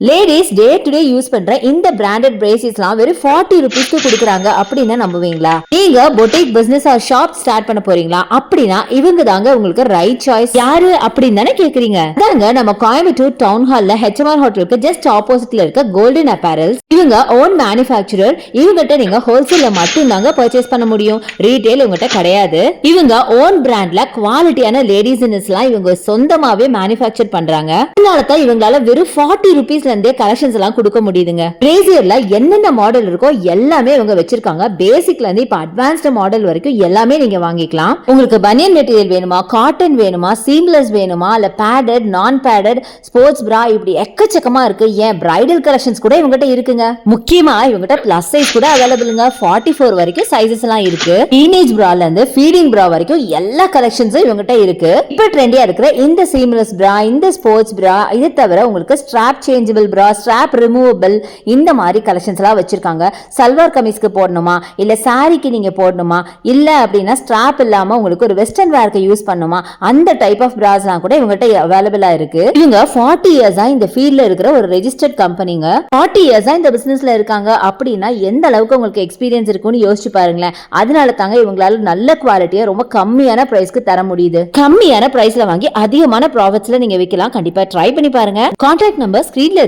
Ladies day to day use பண்ற இந்த branded பிரேசிஸ்லாம் வெறும் 40 ருபீஸ்க்கு கொடுக்குறாங்க அப்படின்னு நம்புவீங்களா? நீங்க boutique business or shop start பண்ண போறீங்களா? அப்படின்னா இவங்க தாங்க உங்களுக்கு ரைட் சாய்ஸ். யாரு அப்படின்னு தானே கேக்குறீங்க? தாங்க நம்ம கோயம்புத்தூர் டவுன் ஹால்ல ஹெச்எம்ஆர் ஹோட்டலுக்கு ஜஸ்ட் ஆப்போசிட்ல இருக்க கோல்டன் அப்பேரல்ஸ். இவங்க ஓன் மேனுஃபேக்சரர். இவங்ககிட்ட நீங்க ஹோல்சேல்ல மட்டும் தாங்க பர்ச்சேஸ் பண்ண முடியும். ரீட்டைல் இவங்ககிட்ட கிடையாது. இவங்க ஓன் பிராண்ட்ல குவாலிட்டியான லேடிஸ் எல்லாம் இவங்க சொந்தமாவே மேனுஃபேக்சர் பண்றாங்க. அதனால தான் இவங்களால வெறும் 40 ருபீஸ் கலெக்ஷன்ஸ் எல்லாம் கொடுக்க முடியுதுங்க. பிரேசியர்ல என்னென்ன மாடல் இருக்கோ எல்லாமே இவங்க வச்சிருக்காங்க. பேசிக்ல இருந்து இப்ப அட்வான்ஸ்ட் மாடல் வரைக்கும் எல்லாமே நீங்க வாங்கிக்கலாம். உங்களுக்கு பனியன் மெட்டீரியல் வேணுமா, காட்டன் வேணுமா, சீம்லெஸ் வேணுமா, இல்ல பேடட், நான் பேடட், ஸ்போர்ட்ஸ் பிரா, இப்படி எக்கச்சக்கமா இருக்கு. ஏன் பிரைடல் கலெக்ஷன்ஸ் கூட இவங்ககிட்ட இருக்குங்க. முக்கியமா இவங்ககிட்ட பிளஸ் சைஸ் கூட அவைலபிள்ங்க. 44 வரைக்கும் சைஸஸ் எல்லாம் இருக்கு. டீனேஜ் பிரால இருந்து ஃபீடிங் பிரா வரைக்கும் எல்லா கலெக்ஷன்ஸும் இவங்ககிட்ட இருக்கு. இப்ப ட்ரெண்டியா இருக்கிற இந்த சீம்லெஸ் பிரா, இந்த ஸ்போர்ட்ஸ் பிரா, இது தவிர உங்களுக்கு ஸ்ட்ராப் சேஞ்ச் பிரா, ஸ்ட்ராப் ரிமூவபிள், இந்த மாதிரி கலெக்ஷன்ஸ் எல்லாம் வச்சிருக்காங்க. சல்வார் கமீஸ்க்கு போடணுமா, இல்ல சாரிக்கு நீங்க போடணுமா, இல்ல அப்படின்னா ஸ்ட்ராப் இல்லாம உங்களுக்கு ஒரு வெஸ்டர்ன் வேர்க்கு யூஸ் பண்ணுமா, அந்த டைப் ஆஃப் பிராஸ்லாம் கூட இவங்ககிட்ட அவைலபிளா இருக்கு. இவங்க 40 இயர்ஸா இந்த ஃபீல்ட்ல இருக்கிற ஒரு ரெஜிஸ்டர்ட் கம்பெனிங்க. 40 இயர்ஸா இந்த பிசினஸ்ல இருக்காங்க அப்படின்னா எந்த அளவுக்கு உங்களுக்கு எக்ஸ்பீரியன்ஸ் இருக்குன்னு யோசிச்சு பாருங்களேன். அதனால தாங்க இவங்களால நல்ல குவாலிட்டியா ரொம்ப கம்மியான பிரைஸ்க்கு தர முடியுது. கம்மியான பிரைஸ்ல வாங்கி அதிகமான ப்ராஃபிட்ஸ்ல நீங்க விற்கலாம். கண்டிப்பா ட்ரை பண்ணி பாருங்க. கான்டாக்ட் நம்பர் ஸ்கிரீன்ல